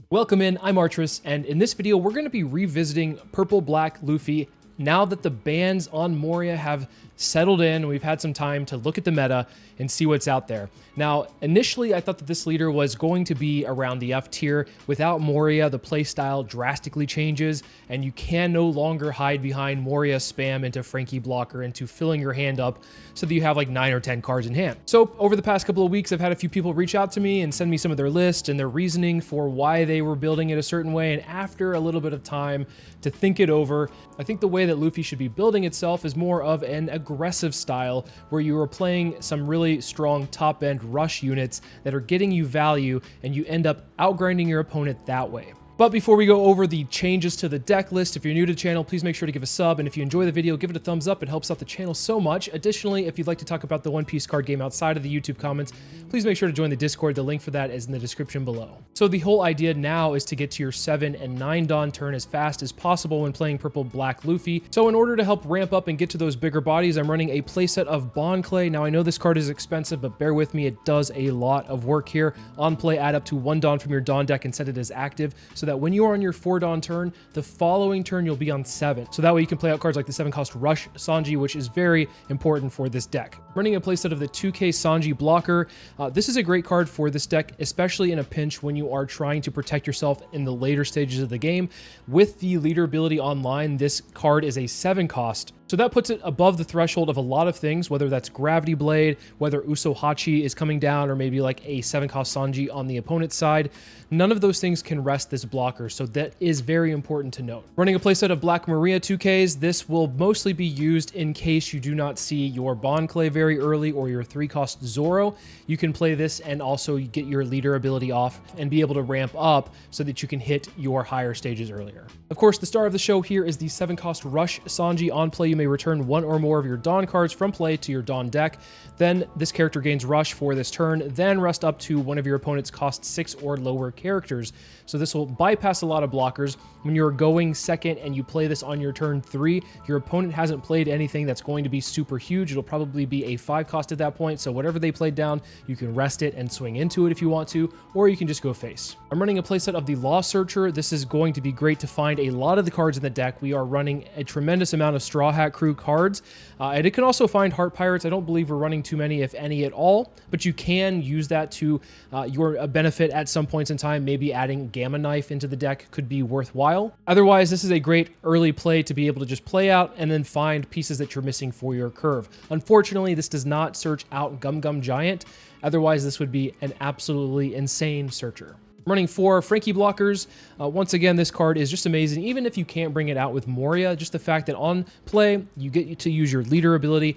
Welcome in, I'm Artress, and in this video we're going to be revisiting Purple Black Luffy now that the bans on Moria have settled in. We've had some time to look at the meta and see what's out there. Now, initially I thought that this leader was going to be around the F tier. Without Moria, the playstyle drastically changes, and you can no longer hide behind Moria spam into Frankie blocker, into filling your hand up so that you have like 9 or 10 cards in hand. So over the past couple of weeks, I've had a few people reach out to me and send me some of their list and their reasoning for why they were building it a certain way, and after a little bit of time to think it over, I think the way that Luffy should be building itself is more of an aggressive style where you are playing some really strong top-end rush units that are getting you value, and you end up outgrinding your opponent that way. But before we go over the changes to the deck list, if you're new to the channel, please make sure to give a sub, and if you enjoy the video, give it a thumbs up. It helps out the channel so much. Additionally, if you'd like to talk about the One Piece card game outside of the YouTube comments, please make sure to join the Discord. The link for that is in the description below. So the whole idea now is to get to your 7 and 9 Dawn turn as fast as possible when playing Purple Black Luffy. So in order to help ramp up and get to those bigger bodies, I'm running a playset of Bond Clay. Now I know this card is expensive, but bear with me, it does a lot of work here. On play, add up to 1 Dawn from your Dawn deck and set it as active, so that when you are on your 4 Dawn turn, the following turn you'll be on 7. So that way you can play out cards like the 7-cost Rush Sanji, which is very important for this deck. Running a playset of the 2K Sanji blocker. This is a great card for this deck, especially in a pinch when you are trying to protect yourself in the later stages of the game. With the leader ability online, this card is a 7-cost. So that puts it above the threshold of a lot of things, whether that's Gravity Blade, whether Usohachi is coming down, or maybe like a 7-cost Sanji on the opponent's side. None of those things can rest this blocker, so that is very important to note. Running a playset of Black Maria 2Ks, this will mostly be used in case you do not see your Bond Clay very early or your 3-cost Zoro. You can play this and also get your leader ability off and be able to ramp up so that you can hit your higher stages earlier. Of course, the star of the show here is the 7-cost Rush Sanji. On play, you may return 1 or more of your Dawn cards from play to your Dawn deck. Then this character gains Rush for this turn, then rest up to one of your opponent's cost 6 or lower characters. So this will bypass a lot of blockers. When you're going second and you play this on your turn 3, your opponent hasn't played anything that's going to be super huge. It'll probably be a 5-cost at that point, so whatever they played down, you can rest it and swing into it if you want to, or you can just go face. I'm running a playset of the Law Searcher. This is going to be great to find a lot of the cards in the deck. We are running a tremendous amount of Straw Hat Crew cards, and it can also find Heart Pirates. I don't believe we're running too many, if any at all, but you can use that to your benefit at some points in time. Maybe adding Gamma Knife into the deck could be worthwhile. Otherwise, this is a great early play to be able to just play out and then find pieces that you're missing for your curve. Unfortunately, this does not search out Gum Gum Giant. Otherwise, this would be an absolutely insane searcher. Running 4 Frankie blockers. Once again, this card is just amazing. Even if you can't bring it out with Moria, just the fact that on play, you get to use your leader ability,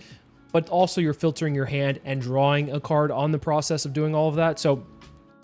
but also you're filtering your hand and drawing a card on the process of doing all of that. So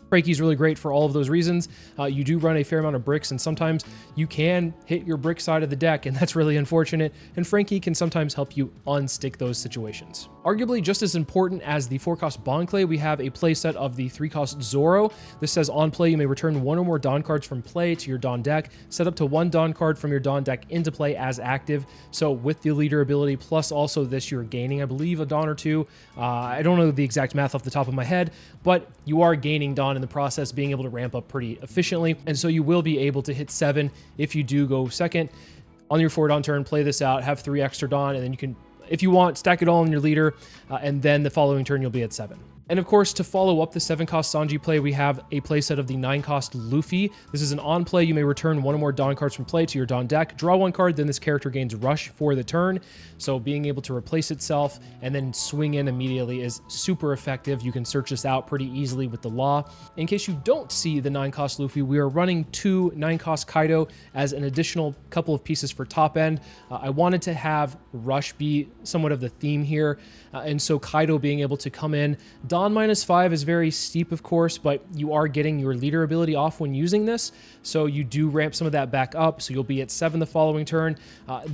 Frankie's really great for all of those reasons. You do run a fair amount of bricks, and sometimes you can hit your brick side of the deck, and that's really unfortunate, and Frankie can sometimes help you unstick those situations. Arguably just as important as the 4-cost Bond Clay, we have a playset of the 3-cost Zoro. This says on play, you may return 1 or more Dawn cards from play to your Dawn deck. Set up to 1 Dawn card from your Dawn deck into play as active. So with the leader ability, plus also this, you're gaining, I believe, a Dawn or 2. I don't know the exact math off the top of my head, but you are gaining Dawn in the process, being able to ramp up pretty efficiently. And so you will be able to hit 7 if you do go second. On your 4 Dawn turn, play this out, have 3 extra Dawn, and then you can, if you want, stack it all in your leader, and then the following turn you'll be at 7. And of course, to follow up the 7-cost Sanji play, we have a playset of the 9-cost Luffy. This is an on play. You may return 1 or more Dawn cards from play to your Dawn deck. Draw 1 card, then this character gains Rush for the turn. So being able to replace itself and then swing in immediately is super effective. You can search this out pretty easily with the Law. In case you don't see the 9-cost Luffy, we are running 2 9-cost Kaido as an additional couple of pieces for top end. I wanted to have Rush be somewhat of the theme here, and so Kaido being able to come in. Dawn -5 is very steep, of course, but you are getting your leader ability off when using this, so you do ramp some of that back up, so you'll be at 7 the following turn.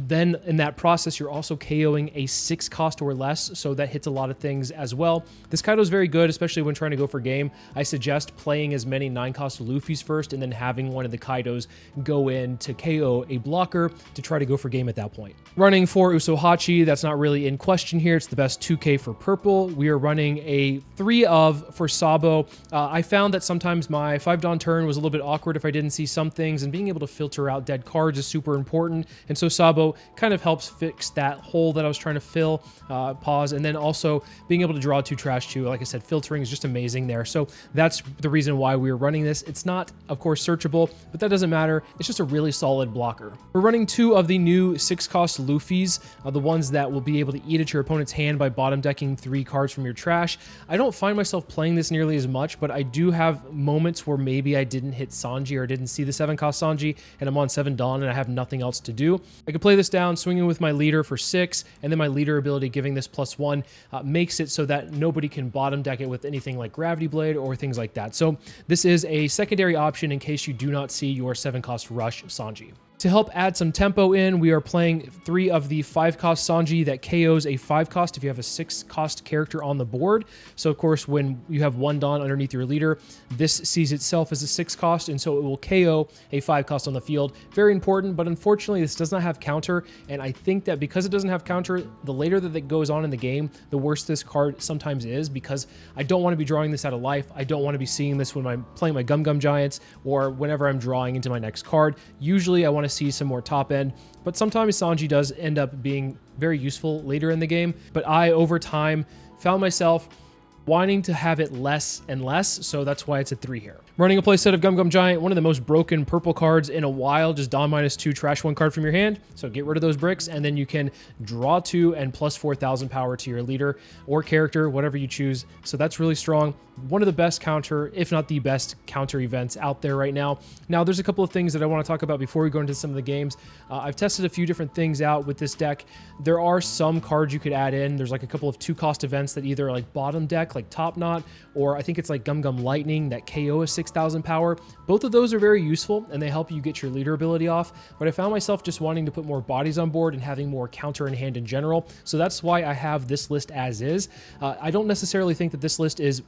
Then in that process, you're also KOing a 6-cost or less, so that hits a lot of things as well. This Kaido is very good, especially when trying to go for game. I suggest playing as many 9-cost Luffys first, and then having one of the Kaidos go in to KO a blocker to try to go for game at that point. Running for Usohachi, that's not really in question here. It's the best 2K for purple. We are running a 3 of for Sabo. I found that sometimes my 5 Dawn turn was a little bit awkward if I didn't see some things, and being able to filter out dead cards is super important. And so Sabo kind of helps fix that hole that I was trying to fill, pause, and then also being able to draw 2 trash too. Like I said, filtering is just amazing there. So that's the reason why we are running this. It's not, of course, searchable, but that doesn't matter. It's just a really solid blocker. We're running 2 of the new 6-cost Luffys, the ones that will be able to eat at your opponent's hand by bottom decking 3 cards from your trash. I don't find myself playing this nearly as much, but I do have moments where maybe I didn't hit Sanji or didn't see the 7-cost Sanji and I'm on 7 Dawn and I have nothing else to do. I could play this down, swinging with my leader for 6, and then my leader ability giving this +1 makes it so that nobody can bottom deck it with anything like Gravity Blade or things like that. So this is a secondary option in case you do not see your 7-cost Rush Sanji. To help add some tempo in, we are playing 3 of the 5-cost Sanji that KOs a 5-cost if you have a 6-cost character on the board. So of course, when you have 1 Dawn underneath your leader, this sees itself as a 6-cost, and so it will KO a 5-cost on the field. Very important, but unfortunately this does not have counter, and I think that because it doesn't have counter, the later that it goes on in the game, the worse this card sometimes is, because I don't want to be drawing this out of life. I don't want to be seeing this when I'm playing my Gum Gum Giants or whenever I'm drawing into my next card. Usually I want to see some more top end, but sometimes Sanji does end up being very useful later in the game. But I, over time, found myself wanting to have it less and less, so that's why it's a 3 here. Running a playset of Gum Gum Giant, one of the most broken purple cards in a while, just Dawn -2, trash 1 card from your hand, so get rid of those bricks, and then you can draw 2 and plus 4,000 power to your leader or character, whatever you choose. So that's really strong. One of the best counter, if not the best counter events out there right now. Now, there's a couple of things that I want to talk about before we go into some of the games. I've tested a few different things out with this deck. There are some cards you could add in. There's like a couple of 2-cost events that either like bottom deck, like Top Knot, or I think it's like Gum Gum Lightning that KO is 6,000 power. Both of those are very useful and they help you get your leader ability off, but I found myself just wanting to put more bodies on board and having more counter in hand in general. So that's why I have this list as is. I don't necessarily think that this list is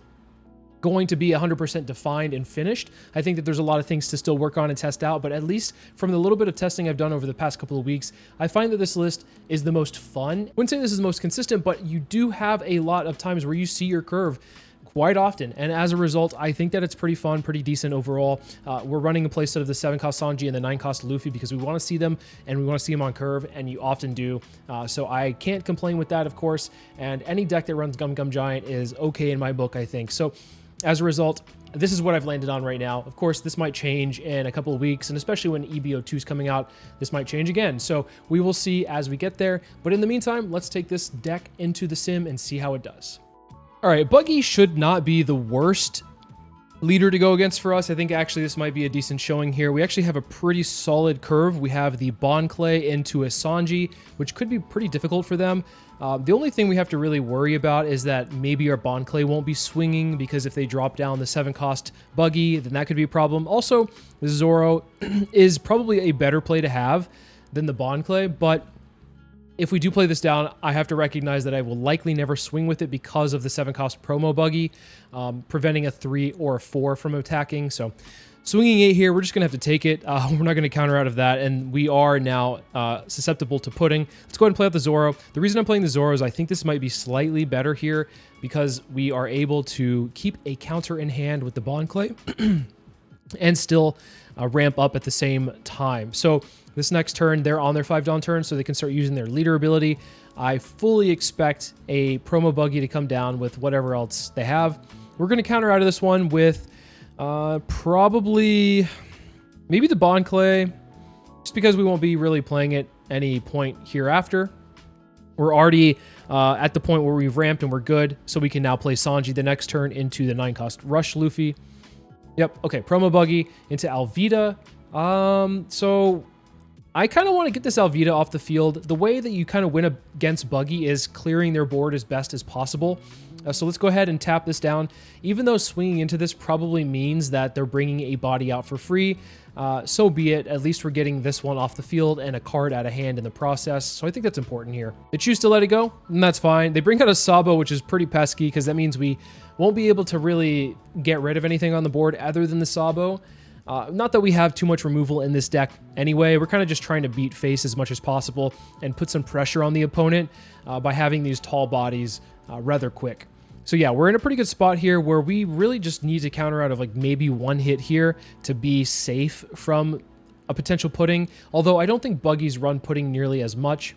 going to be 100% defined and finished. I think that there's a lot of things to still work on and test out, but at least from the little bit of testing I've done over the past couple of weeks, I find that this list is the most fun. I wouldn't say this is the most consistent, but you do have a lot of times where you see your curve quite often, and as a result, I think that it's pretty fun, pretty decent overall. We're running a playset of the 7-cost Sanji and the 9-cost Luffy because we want to see them, and we want to see them on curve, and you often do. So I can't complain with that, of course, and any deck that runs Gum Gum Giant is okay in my book, I think. So as a result, this is what I've landed on right now. Of course, this might change in a couple of weeks, and especially when EBO2 is coming out, this might change again. So we will see as we get there. But in the meantime, let's take this deck into the sim and see how it does. All right, Buggy should not be the worst leader to go against for us. I think actually this might be a decent showing here. We actually have a pretty solid curve. We have the Bon Clay into a Sanji, which could be pretty difficult for them. The only thing we have to really worry about is that maybe our Bon Clay won't be swinging, because if they drop down the 7-cost Buggy, then that could be a problem. Also, the Zoro is probably a better play to have than the Bon Clay, but if we do play this down, I have to recognize that I will likely never swing with it because of the 7-cost promo Buggy, preventing a 3 or a 4 from attacking. So swinging 8 here, we're just going to have to take it. We're not going to counter out of that, and we are now susceptible to pudding. Let's go ahead and play out the Zoro. The reason I'm playing the Zoro is I think this might be slightly better here because we are able to keep a counter in hand with the Bon Clay and still ramp up at the same time. So this next turn, they're on their 5 Dawn turn, so they can start using their leader ability. I fully expect a promo Buggy to come down with whatever else they have. We're going to counter out of this one with probably maybe the Bon Clay, just because we won't be really playing it any point hereafter. We're already at the point where we've ramped and we're good, so we can now play Sanji the next turn into the 9-cost Rush Luffy. Yep, okay, promo Buggy into Alvida. So I kind of want to get this Alvida off the field. The way that you kind of win against Buggy is clearing their board as best as possible. So let's go ahead and tap this down. Even though swinging into this probably means that they're bringing a body out for free, so be it. At least we're getting this one off the field and a card out of hand in the process. So I think that's important here. They choose to let it go, and that's fine. They bring out a Sabo, which is pretty pesky because that means we won't be able to really get rid of anything on the board other than the Sabo. Not that we have too much removal in this deck anyway. We're kind of just trying to beat face as much as possible and put some pressure on the opponent by having these tall bodies rather quick. So yeah, we're in a pretty good spot here where we really just need to counter out of like maybe one hit here to be safe from a potential pudding. Although I don't think Buggy's run pudding nearly as much.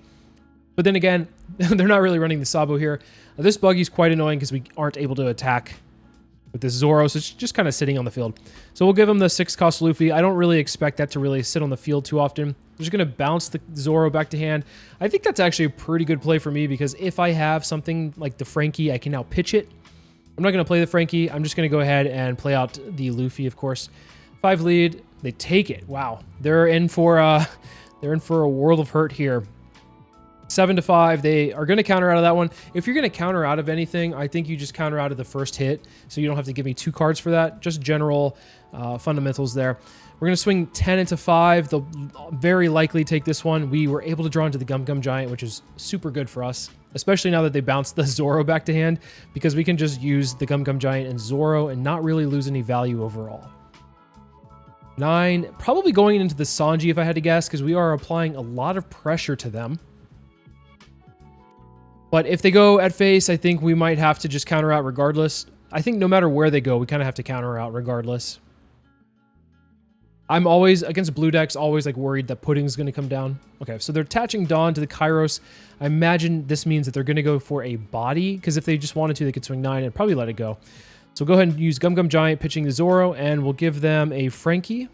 But then again, they're not really running the Sabo here. This Buggy's quite annoying because we aren't able to attack with this Zoro, so it's just kind of sitting on the field. So we'll give him the 6-cost Luffy. I don't really expect that to really sit on the field too often. I'm just going to bounce the Zoro back to hand. I think that's actually a pretty good play for me because if I have something like the Frankie, I can now pitch it. I'm not going to play the Frankie. I'm just going to go ahead and play out the Luffy, of course. 5 lead. They take it. Wow. They're in for a world of hurt here. 7-5. They are going to counter out of that one. If you're going to counter out of anything, I think you just counter out of the first hit, so you don't have to give me 2 cards for that. Just general fundamentals there. We're going to swing 10 into 5. They'll very likely take this one. We were able to draw into the Gum Gum Giant, which is super good for us, especially now that they bounced the Zoro back to hand, because we can just use the Gum Gum Giant and Zoro and not really lose any value overall. 9. Probably going into the Sanji if I had to guess, because we are applying a lot of pressure to them. But if they go at face, I think we might have to just counter out regardless. I think no matter where they go, we kind of have to counter out regardless. I'm always, against blue decks, always like worried that pudding's going to come down. Okay, so they're attaching Dawn to the Kairos. I imagine this means that they're going to go for a body, because if they just wanted to, they could swing 9 and probably let it go. So go ahead and use Gum Gum Giant, pitching the Zoro, and we'll give them a Frankie.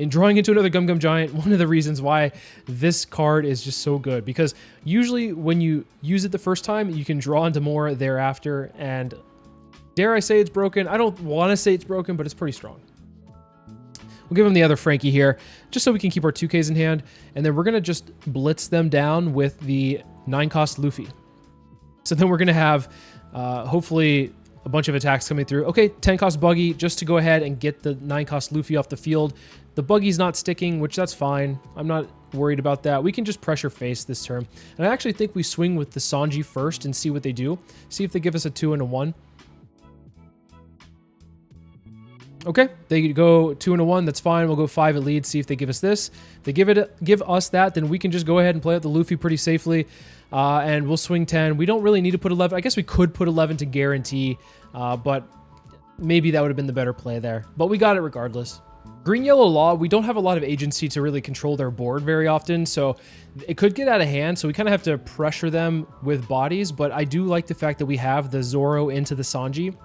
And drawing into another Gum Gum Giant, one of the reasons why this card is just so good, because usually when you use it the first time, you can draw into more thereafter, and dare I say it's broken? I don't want to say it's broken, but it's pretty strong. We'll give him the other Frankie here, just so we can keep our 2Ks in hand, and then we're going to just blitz them down with the 9-cost Luffy. So then we're going to have, hopefully, a bunch of attacks coming through. Okay, 10-cost Buggy, just to go ahead and get the 9-cost Luffy off the field. The Buggy's not sticking, which that's fine. I'm not worried about that. We can just pressure face this turn. And I actually think we swing with the Sanji first and see what they do. See if they give us a 2 and a 1. Okay, they go 2 and a 1. That's fine. We'll go 5 at lead. See if they give us this. If they give us that, then we can just go ahead and play out the Luffy pretty safely. And we'll swing 10. We don't really need to put 11. I guess we could put 11 to guarantee, but maybe that would have been the better play there. But we got it regardless. Green Yellow Law, we don't have a lot of agency to really control their board very often, so it could get out of hand, so we kind of have to pressure them with bodies, but I do like the fact that we have the Zoro into the Sanji,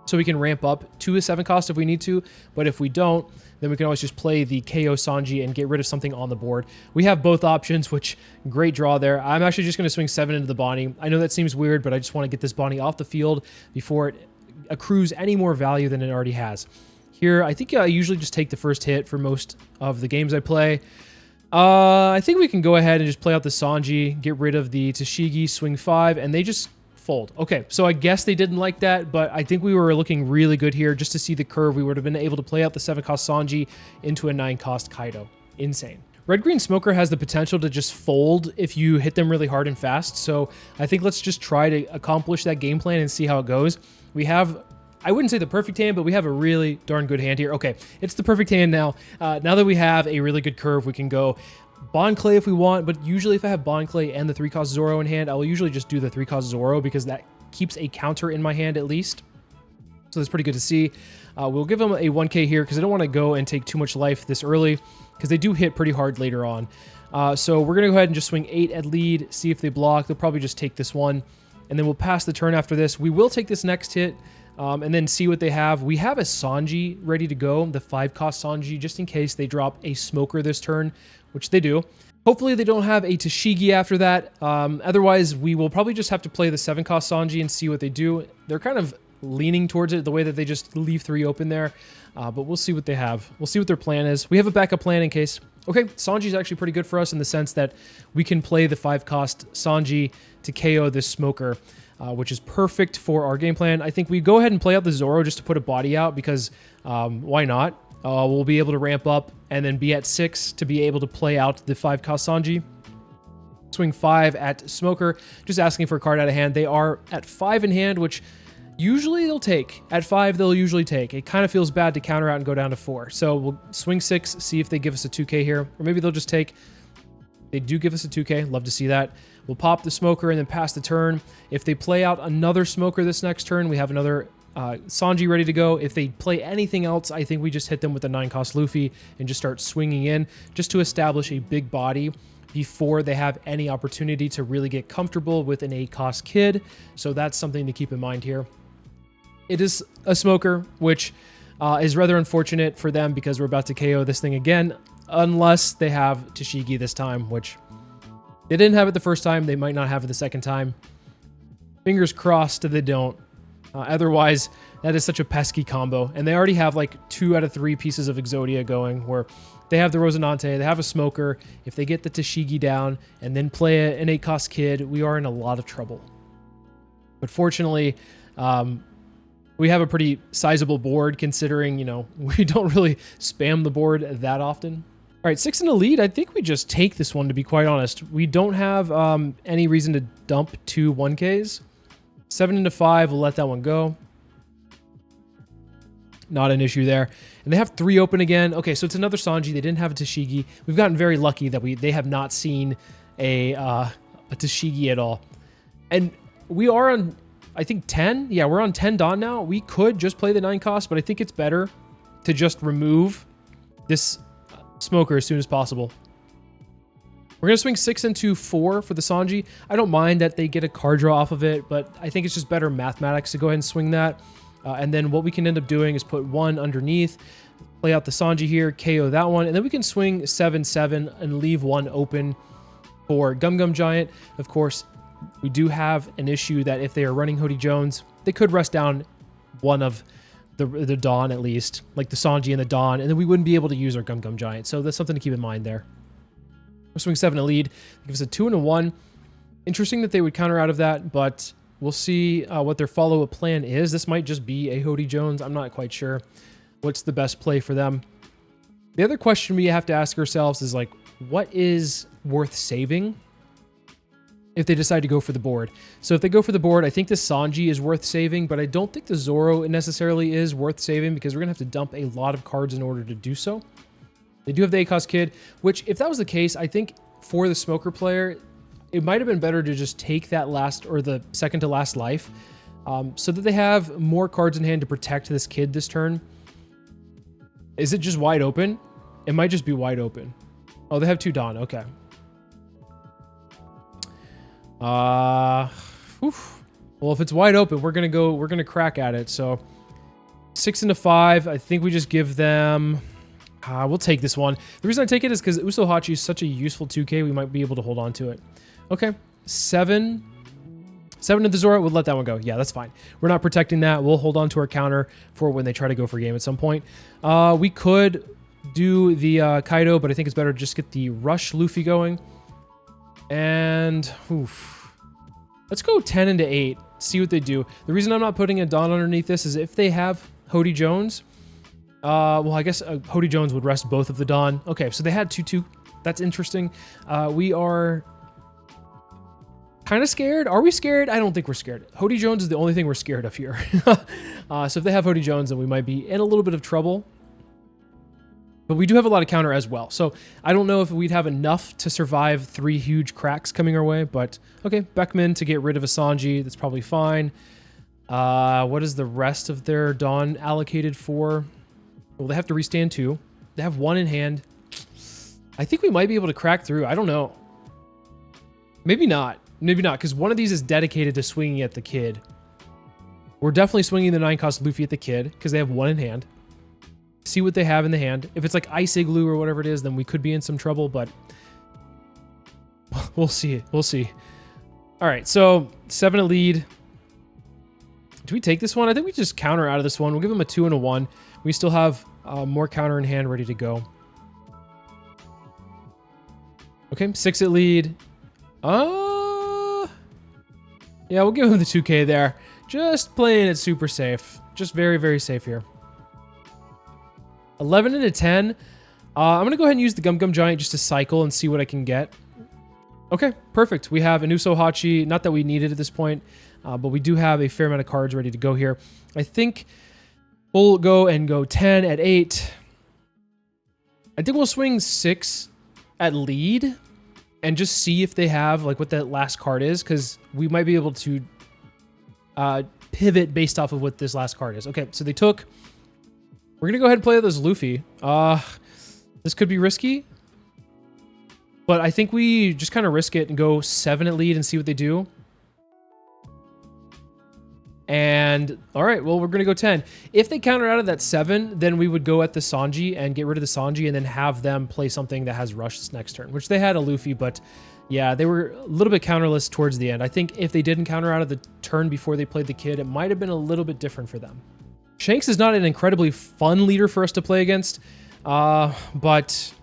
so we can ramp up to a 7-cost if we need to, but if we don't, then we can always just play the KO Sanji and get rid of something on the board. We have both options, which, great draw there. I'm actually just going to swing 7 into the Bonnie. I know that seems weird, but I just want to get this Bonnie off the field before it accrues any more value than it already has. Here, I think I usually just take the first hit for most of the games I play. I think we can go ahead and just play out the Sanji, get rid of the Tashigi, swing 5, and they just fold. Okay, so I guess they didn't like that, but I think we were looking really good here. Just to see the curve, we would have been able to play out the 7-cost Sanji into a 9-cost Kaido. Insane. Red-Green Smoker has the potential to just fold if you hit them really hard and fast, so I think let's just try to accomplish that game plan and see how it goes. We have, I wouldn't say the perfect hand, but we have a really darn good hand here. Okay, it's the perfect hand now. Now that we have a really good curve, we can go Bond Clay if we want, but usually if I have Bond Clay and the 3-cost Zoro in hand, I will usually just do the 3-cost Zoro because that keeps a counter in my hand at least. So that's pretty good to see. We'll give them a 1K here because I don't want to go and take too much life this early because they do hit pretty hard later on. So we're going to go ahead and just swing 8 at lead, see if they block. They'll probably just take this one, and then we'll pass the turn after this. We will take this next hit and then see what they have. We have a Sanji ready to go, the 5-cost Sanji, just in case they drop a Smoker this turn, which they do. Hopefully they don't have a Tashigi after that. Otherwise, we will probably just have to play the 7-cost Sanji and see what they do. They're kind of leaning towards it the way that they just leave 3 open there. But we'll see what they have. We'll see what their plan is. We have a backup plan in case. Okay, Sanji's actually pretty good for us in the sense that we can play the 5-cost Sanji to KO this Smoker, which is perfect for our game plan. I think we go ahead and play out the Zoro just to put a body out because why not? We'll be able to ramp up and then be at 6 to be able to play out the 5-cost Sanji. Swing 5 at Smoker, just asking for a card out of hand. They are at 5 in hand, which usually they'll take. At 5, they'll usually take. It kind of feels bad to counter out and go down to 4. So we'll swing 6, see if they give us a 2K here. Or maybe they'll just take. They do give us a 2K. Love to see that. We'll pop the smoker and then pass the turn. If they play out another smoker this next turn, we have another Sanji ready to go. If they play anything else, I think we just hit them with a 9-cost Luffy and just start swinging in just to establish a big body before they have any opportunity to really get comfortable with an 8-cost kid. So that's something to keep in mind here. It is a smoker, which is rather unfortunate for them because we're about to KO this thing again, unless they have Tashigi this time, which they didn't have it the first time. They might not have it the second time. Fingers crossed that they don't. Otherwise, that is such a pesky combo. And they already have like 2 out of 3 pieces of Exodia going where they have the Rosinante, they have a smoker. If they get the Tashigi down and then play an 8-cost kid, we are in a lot of trouble. But fortunately, we have a pretty sizable board considering, you know, we don't really spam the board that often. All right, 6 in the lead. I think we just take this one, to be quite honest. We don't have any reason to dump 2 1Ks. 7 into 5, we'll let that one go. Not an issue there. And they have 3 open again. Okay, so it's another Sanji. They didn't have a Tashigi. We've gotten very lucky that they have not seen a Tashigi at all. And we are on, I think, 10. Yeah, we're on 10 Dawn now. We could just play the 9-cost, but I think it's better to just remove this smoker as soon as possible. We're going to swing 6 into 4 for the Sanji. I don't mind that they get a card draw off of it, but I think it's just better mathematics to go ahead and swing that. And then what we can end up doing is put 1 underneath, play out the Sanji here, KO that one, and then we can swing 7/7 and leave 1 open for Gum Gum Giant. Of course, we do have an issue that if they are running Hody Jones, they could rest down one of the Dawn at least, like the Sanji and the Dawn, and then we wouldn't be able to use our Gum Gum Giant. So that's something to keep in mind there. We'll swing 7 to lead. Give us a 2 and a 1. Interesting that they would counter out of that, but we'll see what their follow-up plan is. This might just be a Hody Jones. I'm not quite sure what's the best play for them. The other question we have to ask ourselves is, like, what is worth saving if they decide to go for the board? So if they go for the board, I think the Sanji is worth saving, but I don't think the Zoro necessarily is worth saving because we're going to have to dump a lot of cards in order to do so. They do have the 8-cost kid, which if that was the case, I think for the smoker player, it might have been better to just take that last or the second to last life so that they have more cards in hand to protect this kid this turn. Is it just wide open? It might just be wide open. Oh, they have 2 Dawn. Okay. Well, if it's wide open, we're gonna crack at it. So 6 into 5. I think we just give them. We'll take this one. The reason I take it is because Usohachi is such a useful 2K. We might be able to hold on to it. Okay, 7 to the Zoro. We'll let that one go. Yeah, that's fine. We're not protecting that. We'll hold on to our counter for when they try to go for game at some point. We could do the Kaido, but I think it's better to just get the Rush Luffy going. And let's go 10 into 8. See what they do. The reason I'm not putting a Dawn underneath this is if they have Hody Jones. Well, I guess Hody Jones would rest both of the Dawn. Okay, so they had 2/2. That's interesting. We are kind of scared. Are we scared? I don't think we're scared. Hody Jones is the only thing we're scared of here. So if they have Hody Jones, then we might be in a little bit of trouble. But we do have a lot of counter as well. So I don't know if we'd have enough to survive 3 huge cracks coming our way. But okay, Beckman to get rid of a Sanji. That's probably fine. What is the rest of their Dawn allocated for? Well, they have to restand 2. They have 1 in hand. I think we might be able to crack through. I don't know. Maybe not. Maybe not, because one of these is dedicated to swinging at the kid. We're definitely swinging the 9-cost Luffy at the kid, because they have 1 in hand. See what they have in the hand. If it's like Ice Igloo or whatever it is, then we could be in some trouble, but we'll see. We'll see. All right, so 7 to lead. Do we take this one? I think we just counter out of this one. We'll give them a 2 and a 1. We still have more counter in hand ready to go. Okay, 6 at lead. Yeah, we'll give him the 2K there. Just playing it super safe. Just very, very safe here. 11 into 10. I'm going to go ahead and use the Gum Gum Giant just to cycle and see what I can get. Okay, perfect. We have an Usohachi. Not that we need it at this point, but we do have a fair amount of cards ready to go here. I think we'll go 10 at 8. I think we'll swing 6 at lead and just see if they have like what that last card is, because we might be able to pivot based off of what this last card is. Okay, so they took... We're going to go ahead and play with this Luffy. This could be risky, but I think we just kind of risk it and go 7 at lead and see what they do. And, all right, well, we're going to go 10. If they counter out of that 7, then we would go at the Sanji and get rid of the Sanji and then have them play something that has rush this next turn, which they had a Luffy, but yeah, they were a little bit counterless towards the end. I think if they didn't counter out of the turn before they played the kid, it might have been a little bit different for them. Shanks is not an incredibly fun leader for us to play against, but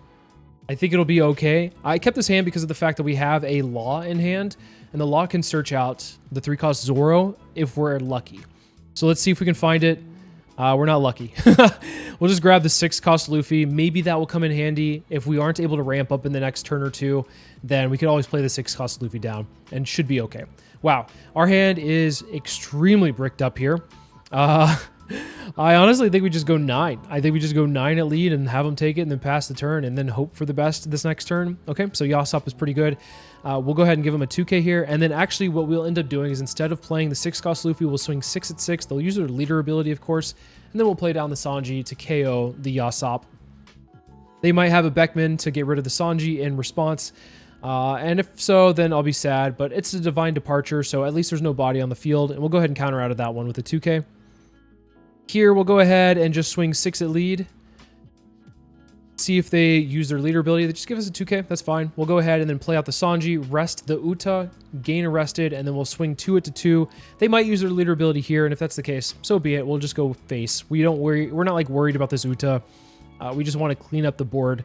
I think it'll be okay. I kept this hand because of the fact that we have a Law in hand, and the Law can search out the 3-cost Zoro if we're lucky. So let's see if we can find it. We're not lucky. We'll just grab the 6-cost Luffy. Maybe that will come in handy. If we aren't able to ramp up in the next turn or two, then we could always play the 6-cost Luffy down and should be okay. Wow, our hand is extremely bricked up here. I honestly think we just go 9. I think we just go 9 at lead and have them take it and then pass the turn and then hope for the best this next turn. Okay, so Yasop is pretty good. We'll go ahead and give them a 2K here. And then actually what we'll end up doing is instead of playing the 6-cost Luffy, we'll swing 6 at 6. They'll use their leader ability, of course. And then we'll play down the Sanji to KO the Yasop. They might have a Beckman to get rid of the Sanji in response. And if so, then I'll be sad. But it's a divine departure, so at least there's no body on the field. And we'll go ahead and counter out of that one with a 2K. Here, we'll go ahead and just swing 6 at lead. See if they use their leader ability. They just give us a 2K. That's fine. We'll go ahead and then play out the Sanji, rest the Uta, gain arrested, and then we'll swing 2 it to 2. They might use their leader ability here, and if that's the case, so be it. We'll just go face. We don't worry. We're not like worried about this Uta. We just want to clean up the board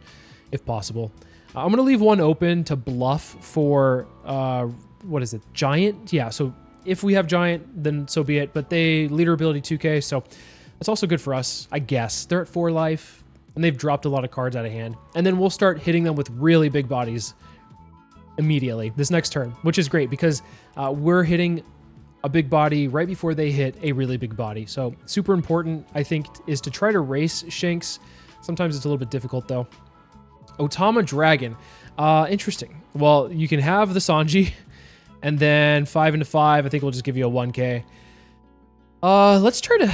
if possible. I'm going to leave one open to bluff for, what is it? Giant? Yeah, so if we have Giant, then so be it. But they leader ability 2K, so that's also good for us, I guess. They're at 4 life, and they've dropped a lot of cards out of hand. And then we'll start hitting them with really big bodies immediately this next turn, which is great because we're hitting a big body right before they hit a really big body. So super important, I think, is to try to race Shanks. Sometimes it's a little bit difficult, though. Otama Dragon. Interesting. Well, you can have the Sanji. And then 5 into 5, I think we'll just give you a 1K. Let's try to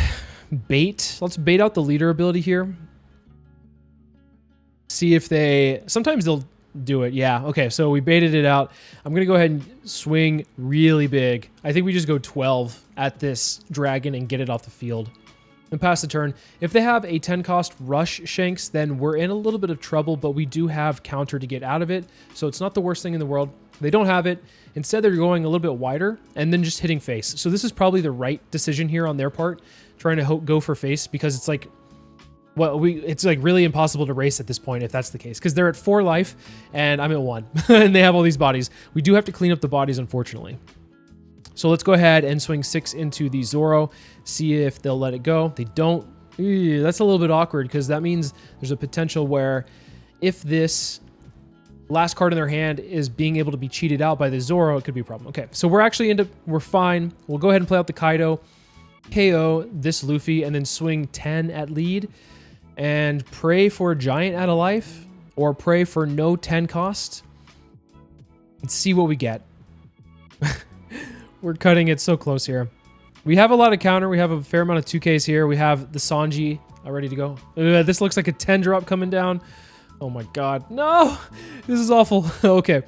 bait. Let's bait out the leader ability here. See if they... Sometimes they'll do it. Yeah, okay, so we baited it out. I'm going to go ahead and swing really big. I think we just go 12 at this dragon and get it off the field. And pass the turn. If they have a 10-cost rush Shanks, then we're in a little bit of trouble, but we do have counter to get out of it. So it's not the worst thing in the world. They don't have it. Instead, they're going a little bit wider and then just hitting face. So this is probably the right decision here on their part, trying to go for face because it's like, well, it's like really impossible to race at this point if that's the case because they're at 4 life and I'm at 1 and they have all these bodies. We do have to clean up the bodies, unfortunately. So let's go ahead and swing 6 into the Zoro, see if they'll let it go. They don't. Ew, that's a little bit awkward because that means there's a potential where if this last card in their hand is being able to be cheated out by the Zoro, it could be a problem. Okay, so we're fine. We'll go ahead and play out the Kaido, KO this Luffy, and then swing 10 at lead and pray for a Giant out of life or pray for no 10 cost and see what we get. We're cutting it so close here. We have a lot of counter. We have a fair amount of 2Ks here. We have the Sanji ready to go. This looks like a 10 drop coming down. Oh my god. No! This is awful. Okay.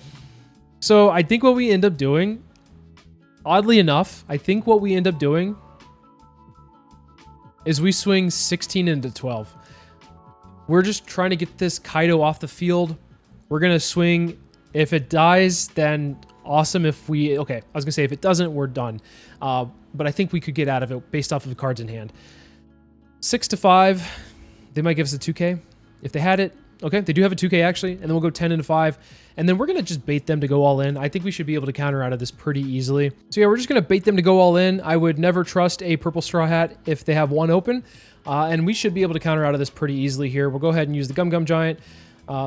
So I think what we end up doing, oddly enough, I think what we end up doing is we swing 16 into 12. We're just trying to get this Kaido off the field. We're going to swing. If it dies, then awesome. If we... Okay, I was going to say if it doesn't, we're done. But I think we could get out of it based off of the cards in hand. 6 to 5. They might give us a 2K. If they had it, okay, they do have a 2K actually, and then we'll go 10 into 5, and then we're going to just bait them to go all in. I think we should be able to counter out of this pretty easily. So yeah, we're just going to bait them to go all in. I would never trust a purple straw hat if they have one open, and we should be able to counter out of this pretty easily here. We'll go ahead and use the Gum Gum Giant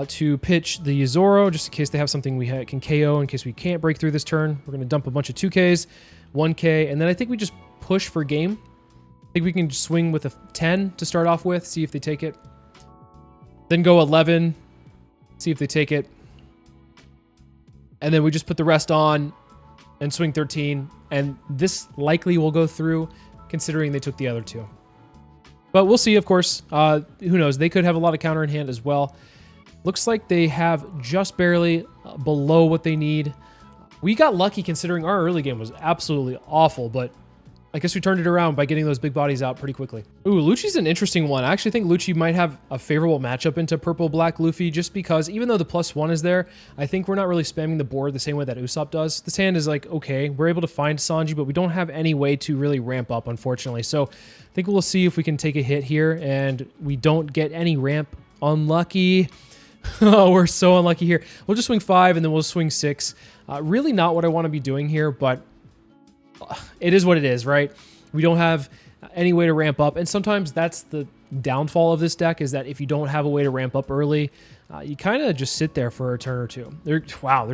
to pitch the Zoro, just in case they have something we can KO, in case we can't break through this turn. We're going to dump a bunch of 2Ks, 1K, and then I think we just push for game. I think we can just swing with a 10 to start off with, see if they take it. Then go 11, see if they take it. And then we just put the rest on and swing 13. And this likely will go through, considering they took the other two. But we'll see, of course. Who knows? They could have a lot of counter in hand as well. Looks like they have just barely below what they need. We got lucky considering our early game was absolutely awful, but I guess we turned it around by getting those big bodies out pretty quickly. Ooh, Lucci's an interesting one. I actually think Lucci might have a favorable matchup into purple-black Luffy just because even though the +1 is there, I think we're not really spamming the board the same way that Usopp does. This hand is like, okay, we're able to find Sanji, but we don't have any way to really ramp up, unfortunately. So I think we'll see if we can take a hit here and we don't get any ramp. Unlucky. Oh, we're so unlucky here. We'll just swing 5 and then we'll swing 6. Really not what I want to be doing here, but it is what it is, right? We don't have any way to ramp up, and sometimes that's the downfall of this deck is that if you don't have a way to ramp up early, you kind of just sit there for a turn or two. They're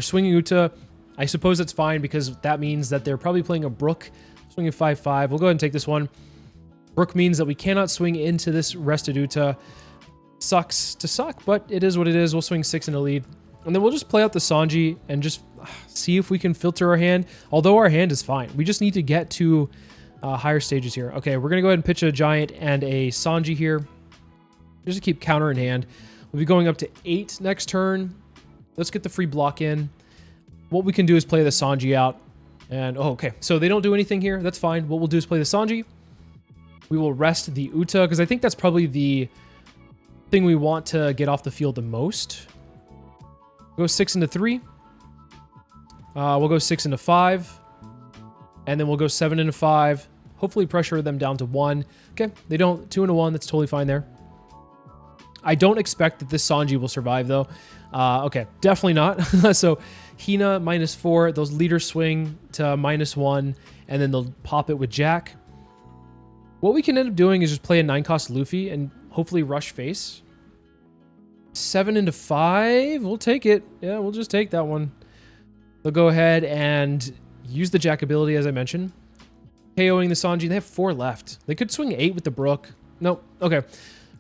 swinging Uta. I suppose that's fine because that means that they're probably playing a Brook, swinging 5-5. We'll go ahead and take this one. Brook means that we cannot swing into this rested Uta. Sucks to suck, but it is what it is. We'll swing 6 in the lead, and then we'll just play out the Sanji and just see if we can filter our hand, although our hand is fine. We just need to get to higher stages here. Okay, we're going to go ahead and pitch a Giant and a Sanji here, just to keep counter in hand. We'll be going up to 8 next turn. Let's get the free block in. What we can do is play the Sanji out, and oh, okay, so they don't do anything here. That's fine. What we'll do is play the Sanji. We will rest the Uta, because I think that's probably the thing we want to get off the field the most. Go 6 into 3. We'll go 6 into 5. And then we'll go 7 into 5. Hopefully pressure them down to 1. Okay, they don't. 2 into 1. That's totally fine there. I don't expect that this Sanji will survive, though. Okay, definitely not. So Hina -4. Those leaders swing to -1. And then they'll pop it with Jack. What we can end up doing is just play a 9-cost Luffy and hopefully rush face. 7 into 5. We'll take it. Yeah, we'll just take that one. They'll go ahead and use the Jack ability, as I mentioned. KOing the Sanji. They have 4 left. They could swing 8 with the Brook. Nope. Okay.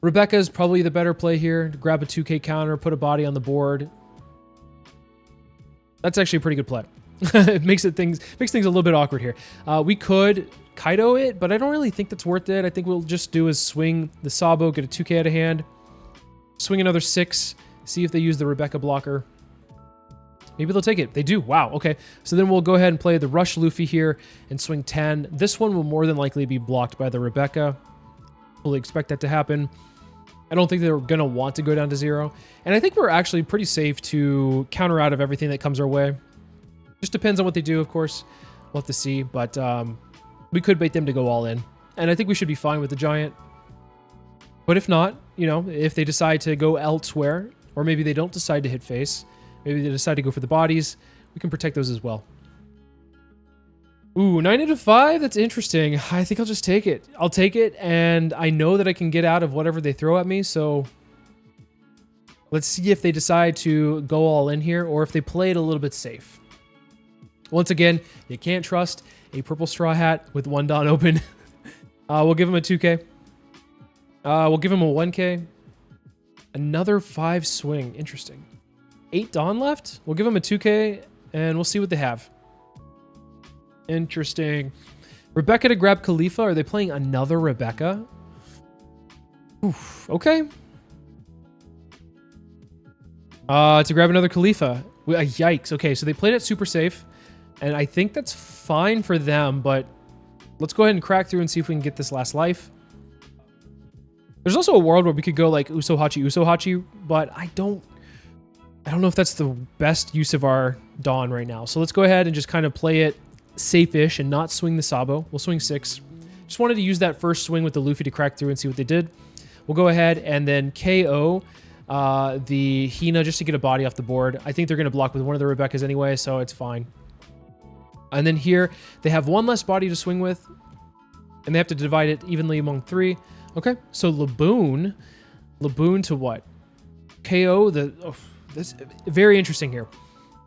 Rebecca's probably the better play here. To grab a 2k counter, put a body on the board. That's actually a pretty good play. It makes things a little bit awkward here. We could Kaido it, but I don't really think that's worth it. I think we'll just do is swing the Sabo, get a 2k out of hand. Swing another 6. See if they use the Rebecca blocker. Maybe they'll take it. They do. Wow. Okay. So then we'll go ahead and play the Rush Luffy here and swing 10. This one will more than likely be blocked by the Rebecca. Fully expect that to happen. I don't think they're going to want to go down to 0. And I think we're actually pretty safe to counter out of everything that comes our way. Just depends on what they do, of course. We'll have to see. But we could bait them to go all in. And I think we should be fine with the Giant. But if not, you know, if they decide to go elsewhere, or maybe they don't decide to hit face, maybe they decide to go for the bodies, we can protect those as well. Ooh, 9 into 5? That's interesting. I think I'll just take it. I'll take it, and I know that I can get out of whatever they throw at me, so let's see if they decide to go all in here, or if they play it a little bit safe. Once again, you can't trust a purple straw hat with 1 Dawn open. We'll give him a 2k. We'll give him a 1k. Another 5 swing. Interesting. 8 Dawn left. We'll give him a 2k, and we'll see what they have. Interesting. Rebecca to grab Khalifa. Are they playing another Rebecca? Oof. Okay. To grab another Khalifa. Yikes. Okay, so they played it super safe, and I think that's fine for them, but let's go ahead and crack through and see if we can get this last life. There's also a world where we could go like Usohachi, but I don't know if that's the best use of our Dawn right now. So let's go ahead and just kind of play it safe-ish and not swing the Sabo. We'll swing 6. Just wanted to use that first swing with the Luffy to crack through and see what they did. We'll go ahead and then KO the Hina just to get a body off the board. I think they're going to block with one of the Rebeccas anyway, so it's fine. And then here, they have 1 less body to swing with, and they have to divide it evenly among 3. Okay, so Laboon to what? KO the... Oh, that's very interesting here.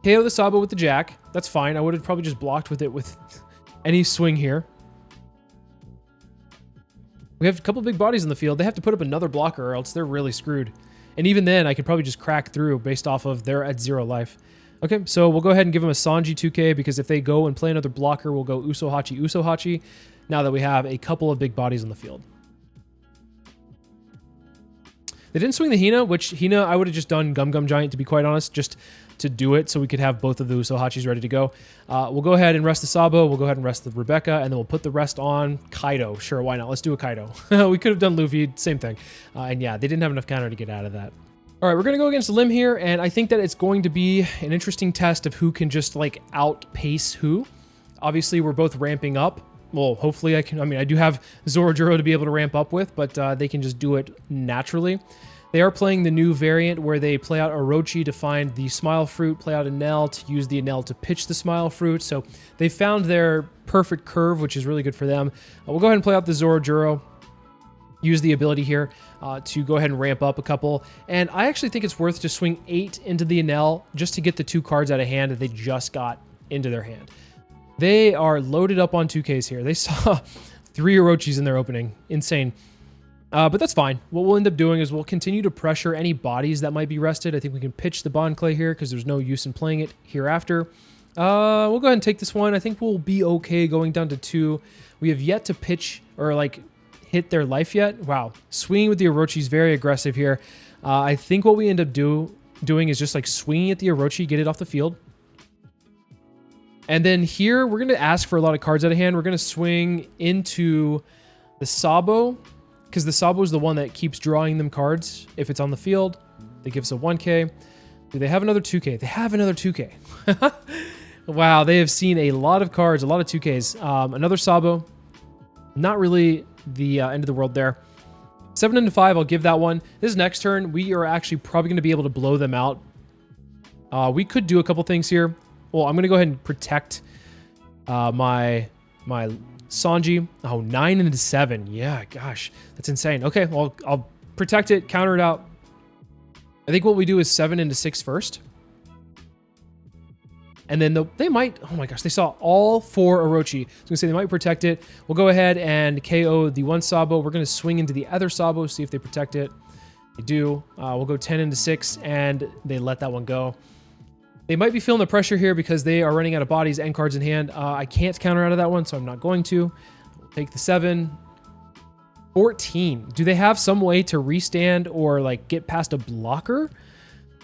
KO the Sabo with the Jack. That's fine. I would have probably just blocked with it with any swing here. We have a couple big bodies in the field. They have to put up another blocker or else they're really screwed. And even then, I could probably just crack through based off of they're at 0 life. Okay, so we'll go ahead and give him a Sanji 2K because if they go and play another blocker, we'll go Usohachi now that we have a couple of big bodies on the field. They didn't swing the Hina, which Hina I would have just done Gum Gum Giant, to be quite honest, just to do it so we could have both of the Usohachis ready to go. We'll go ahead and rest the Sabo, we'll go ahead and rest the Rebecca, and then we'll put the rest on Kaido. Sure, why not? Let's do a Kaido. We could have done Luffy, same thing. And yeah, they didn't have enough counter to get out of that. All right, we're going to go against Lim here, and I think that it's going to be an interesting test of who can just, like, outpace who. Obviously, we're both ramping up. Well, hopefully I can... I mean, I do have Zorojuro to be able to ramp up with, but they can just do it naturally. They are playing the new variant where they play out Orochi to find the Smile Fruit, play out Enel to use the Enel to pitch the Smile Fruit. So they found their perfect curve, which is really good for them. We'll go ahead and play out the Zorojuro. Use the ability here to go ahead and ramp up a couple. And I actually think it's worth to swing 8 into the Enel just to get the 2 cards out of hand that they just got into their hand. They are loaded up on 2Ks here. They saw 3 Orochis in their opening. Insane. But that's fine. What we'll end up doing is we'll continue to pressure any bodies that might be rested. I think we can pitch the Bond Clay here because there's no use in playing it hereafter. We'll go ahead and take this one. I think we'll be okay going down to 2. We have yet to pitch or like hit their life yet. Wow. Swinging with the Orochi is very aggressive here. I think what we end up doing is just like swinging at the Orochi, get it off the field. And then here, we're going to ask for a lot of cards out of hand. We're going to swing into the Sabo, because the Sabo is the one that keeps drawing them cards. If it's on the field, they give us a 1K. Do they have another 2K? They have another 2K. Wow, they have seen a lot of cards, a lot of 2Ks. Another Sabo. Not really the end of the world there. 7 into 5, I'll give that one. This next turn, we are actually probably going to be able to blow them out. We could do a couple things here. Well, I'm going to go ahead and protect my Sanji. Oh, 9 into 7. Yeah, gosh, that's insane. Okay, well, I'll protect it, counter it out. I think what we do is 7 into 6 first. And then they might... Oh my gosh, they saw all 4 Orochi. I was going to say they might protect it. We'll go ahead and KO the one Sabo. We're going to swing into the other Sabo, see if they protect it. They do. We'll go 10 into 6, and they let that one go. They might be feeling the pressure here because they are running out of bodies and cards in hand. I can't counter out of that one, so I'm not going to. We'll take the 7. 14. Do they have some way to restand or like get past a blocker?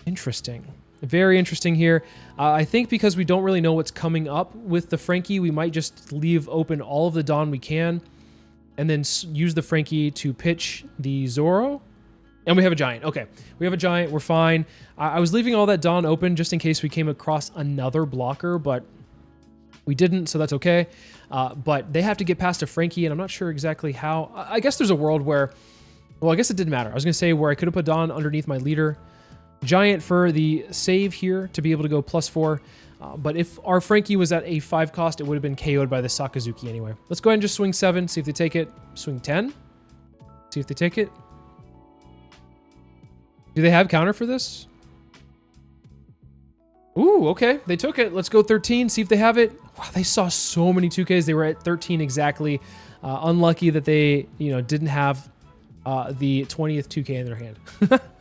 Interesting. Very interesting here. I think because we don't really know what's coming up with the Frankie, we might just leave open all of the Dawn we can and then use the Frankie to pitch the Zoro. And we have a Giant. Okay, we have a Giant. We're fine. I was leaving all that Dawn open just in case we came across another blocker, but we didn't, so that's okay. But they have to get past a Frankie, and I'm not sure exactly how. I guess there's a world where... Well, I guess it didn't matter. I was going to say where I could have put Dawn underneath my leader. Giant for the save here to be able to go +4. But if our Frankie was at a 5 cost, it would have been KO'd by the Sakazuki anyway. Let's go ahead and just swing 7, see if they take it. Swing 10. See if they take it. Do they have counter for this? Ooh, okay. They took it. Let's go 13, see if they have it. Wow, they saw so many 2Ks. They were at 13 exactly. Unlucky that they, didn't have the 20th 2K in their hand.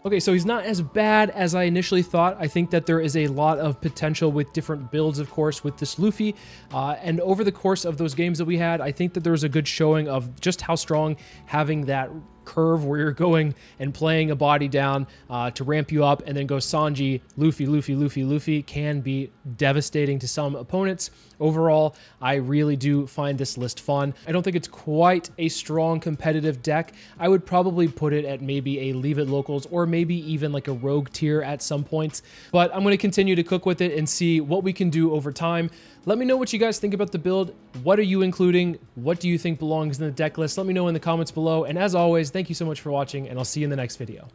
Okay, so he's not as bad as I initially thought. I think that there is a lot of potential with different builds, of course, with this Luffy. And over the course of those games that we had, I think that there was a good showing of just how strong having that curve where you're going and playing a body down to ramp you up and then go Sanji, Luffy can be devastating to some opponents. Overall, I really do find this list fun. I don't think it's quite a strong competitive deck. I would probably put it at maybe a Leave It Locals or maybe even like a Rogue tier at some points, but I'm going to continue to cook with it and see what we can do over time. Let me know what you guys think about the build. What are you including? What do you think belongs in the deck list? Let me know in the comments below. And as always, thank you so much for watching, and I'll see you in the next video.